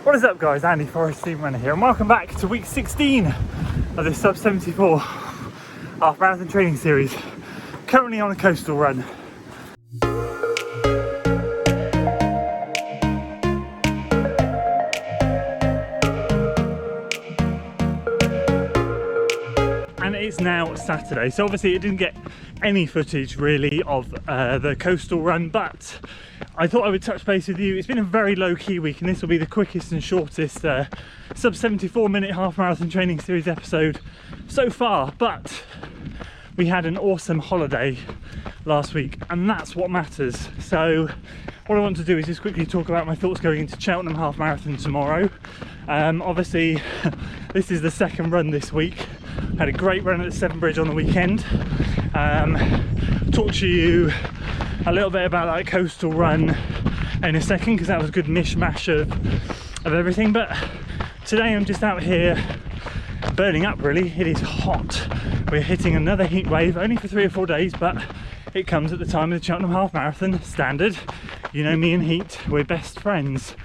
What is up guys, Andy Forrest Team Runner here and welcome back to week 16 of this sub 74 half marathon training series. Currently on a coastal run. And it's now Saturday, so obviously it didn't get any footage really of the coastal run, but I thought I would touch base with you. It's been a very low-key week and this will be the quickest and shortest sub 74 minute half marathon training series episode so far, but we had an awesome holiday last week and that's what matters. So what I want to do is just quickly talk about my thoughts going into Cheltenham Half Marathon tomorrow. Obviously this is the second run this week. Had a great run at the Severn Bridge on the weekend. Talk to you a little bit about that coastal run in a second because that was a good mishmash of everything, but today I'm just out here burning up really. It is hot. We're hitting another heat wave, only for 3 or 4 days, but it comes at the time of the Cheltenham Half Marathon standard. You know me and heat, we're best friends.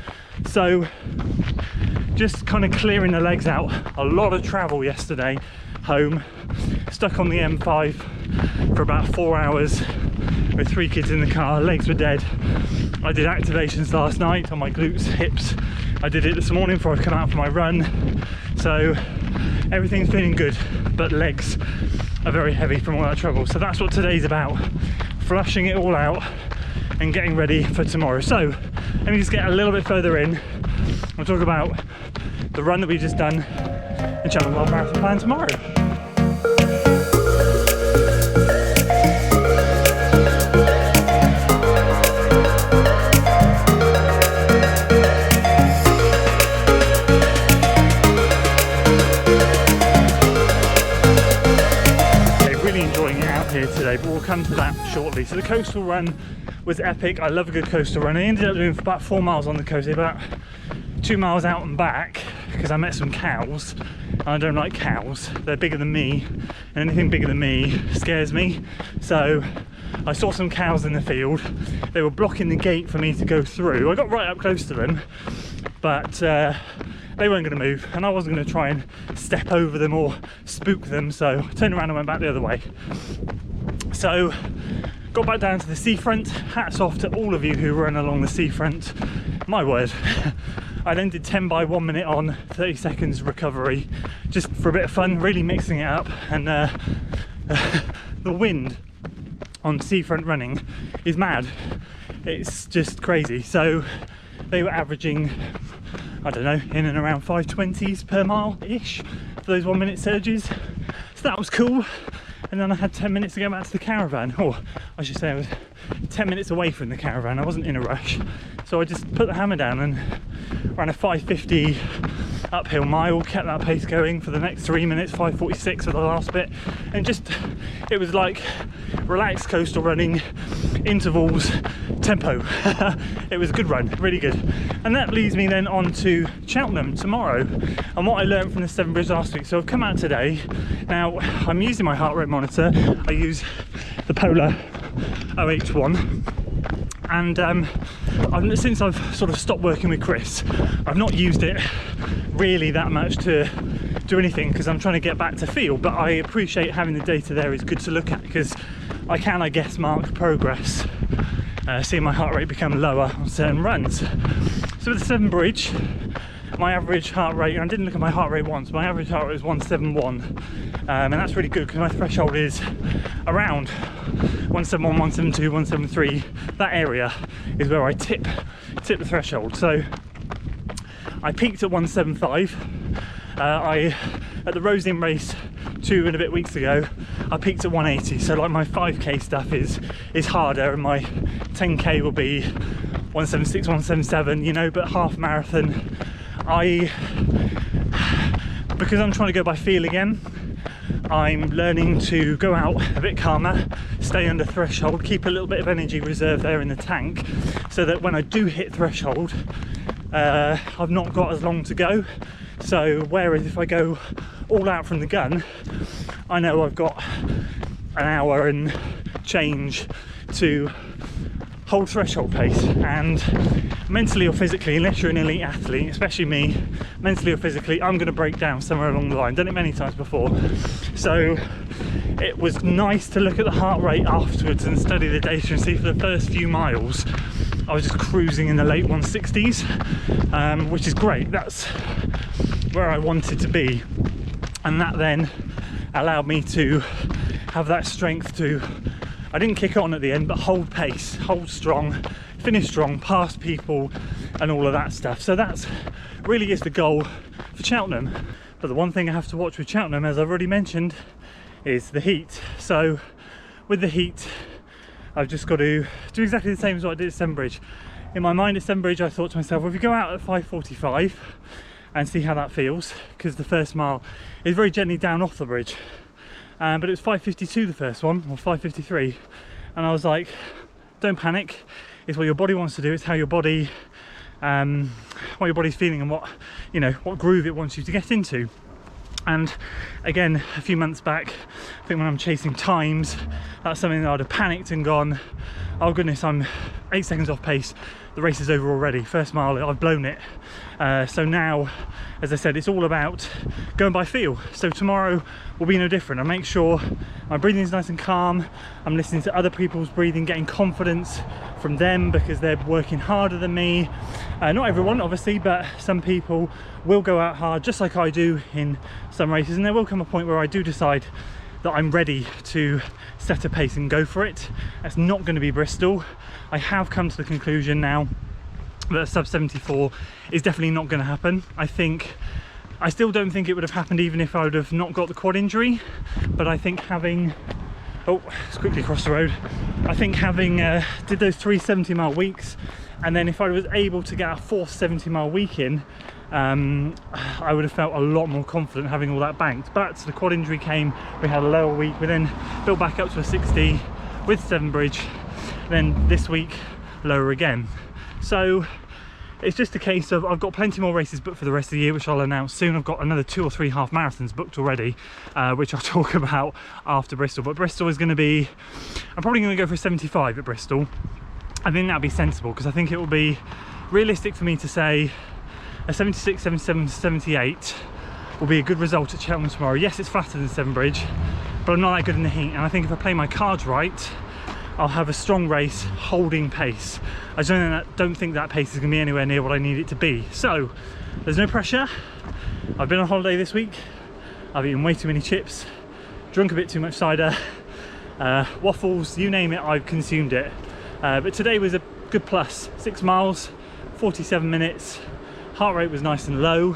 So just kind of clearing the legs out. A lot of travel yesterday home, stuck on the M5 for about 4 hours with 3 kids in the car. Legs were dead. I did activations last night on my glutes, hips. I did it this morning before I've come out for my run. So everything's feeling good, but legs are very heavy from all that travel. So that's what today's about, flushing it all out and getting ready for tomorrow. So let me just get a little bit further in. I'll talk about the run that we've just done in Cheltenham Half Marathon Plan tomorrow. Here today, but we'll come to that shortly. So the coastal run was epic. I love a good coastal run. I ended up doing about 4 miles on the coast, about 2 miles out and back because I met some cows and I don't like cows. They're bigger than me and anything bigger than me scares me. So I saw some cows in the field. They were blocking the gate for me to go through. I got right up close to them, but they weren't going to move and I wasn't going to try and step over them or spook them, so I turned around and went back the other way. So got back down to the seafront. Hats off to all of you who run along the seafront. My word. I then did 10 by 1 minute on, 30 seconds recovery, just for a bit of fun, really mixing it up. And the wind on seafront running is mad. It's just crazy. So they were averaging, I don't know, in and around 520s per mile-ish for those 1 minute surges. So that was cool. And then I had 10 minutes to get back to the caravan. Or I should say I was 10 minutes away from the caravan. I wasn't in a rush. So I just put the hammer down and ran a 5:50 uphill mile, kept that pace going for the next 3 minutes, 5:46 for the last bit. And just, it was like relaxed coastal running, intervals, tempo. It was a good run, really good. And that leads me then on to Cheltenham tomorrow and what I learned from the Severn Bridge last week. So I've come out today. Now I'm using my heart rate monitor. I use the Polar OH1. And since I've sort of stopped working with Chris, I've not used it really that much to do anything because I'm trying to get back to field, but I appreciate having the data there is good to look at because I can, I guess, mark progress, seeing my heart rate become lower on certain runs. So with the Severn Bridge, my average heart rate, and I didn't look at my heart rate once, my average heart rate was 171, and that's really good because my threshold is around 171, 172, 173. That area is where I tip the threshold. So I peaked at 175. At the Rosing race 2 and a bit weeks ago, I peaked at 180. So like my 5k stuff is harder, and my 10k will be 176, 177, you know, but half marathon, because I'm trying to go by feel again, I'm learning to go out a bit calmer, stay under threshold, keep a little bit of energy reserve there in the tank, so that when I do hit threshold, I've not got as long to go. So whereas if I go all out from the gun, I know I've got an hour and change to hold threshold pace, and mentally or physically, unless you're an elite athlete, especially me, mentally or physically, I'm going to break down somewhere along the line. Done it many times before. So it was nice to look at the heart rate afterwards and study the data and see for the first few miles I was just cruising in the late 160s, which is great. That's where I wanted to be, and that then allowed me to have that strength to, I didn't kick on at the end, but hold pace, hold strong, finish strong, pass people and all of that stuff. So that's really is the goal for Cheltenham. But the one thing I have to watch with Cheltenham, as I've already mentioned, is the heat. So with the heat, I've just got to do exactly the same as what I did at Sembridge. In my mind at Sembridge, I thought to myself, well, if you go out at 5:45 and see how that feels, because the first mile is very gently down off the bridge, but it was 5:52 the first one, or 5:53, and I was like, don't panic. It's what your body wants to do. It's how your body, what your body's feeling and what, you know, what groove it wants you to get into. And again, a few months back, I think when I'm chasing times, that's something that I'd have panicked and gone, oh goodness, I'm 8 seconds off pace, the race is over already, first mile, I've blown it. So now, as I said, it's all about going by feel. So tomorrow will be no different. I make sure my breathing is nice and calm, I'm listening to other people's breathing, getting confidence from them because they're working harder than me. Not everyone obviously, but some people will go out hard just like I do in some races, and there will come a point where I do decide that I'm ready to set a pace and go for it. That's not going to be Bristol. I have come to the conclusion now that a sub 74 is definitely not going to happen. I still don't think it would have happened even if I would have not got the quad injury, but I think having, oh, let's quickly cross the road. I think having did those 3 70-mile weeks, and then if I was able to get a 4th 70-mile week in, I would have felt a lot more confident having all that banked. But the quad injury came, we had a lower week, we then built back up to a 60 with Severnbridge, then this week lower again. So it's just a case of, I've got plenty more races booked for the rest of the year, which I'll announce soon. I've got another 2 or 3 half marathons booked already, which I'll talk about after Bristol. But Bristol is going to be, I'm probably going to go for a 75 at Bristol. I think that'd be sensible, because I think it will be realistic for me to say a 76, 77, 78 will be a good result at Cheltenham tomorrow. Yes, it's flatter than Severnbridge, but I'm not that good in the heat, and I think if I play my cards right, I'll have a strong race holding pace. I don't think that pace is going to be anywhere near what I need it to be. So there's no pressure. I've been on holiday this week. I've eaten way too many chips, drunk a bit too much cider, waffles, you name it, I've consumed it. But today was a good plus. 6 miles, 47 minutes. Heart rate was nice and low,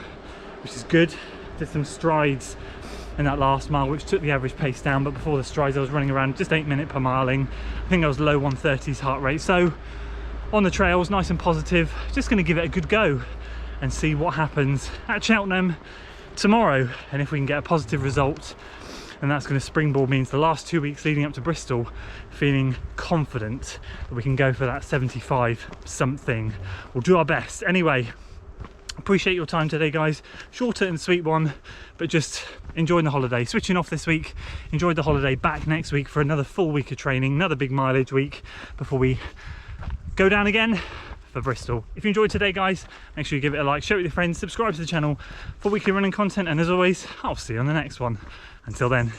which is good. Did some strides in that last mile, which took the average pace down, but before the strides I was running around just 8 minutes per miling. I think I was low 130s heart rate. So on the trails, nice and positive. Just going to give it a good go and see what happens at Cheltenham tomorrow, and if we can get a positive result, and that's going to springboard me into the last 2 weeks leading up to Bristol, feeling confident that we can go for that 75 something. We'll do our best. Anyway, appreciate your time today, guys. Shorter and sweet one, but just enjoying the holiday, switching off this week, enjoyed the holiday, back next week for another full week of training, another big mileage week before we go down again for Bristol. If you enjoyed today, guys, make sure you give it a like, share it with your friends, subscribe to the channel for weekly running content, and as always, I'll see you on the next one. Until then.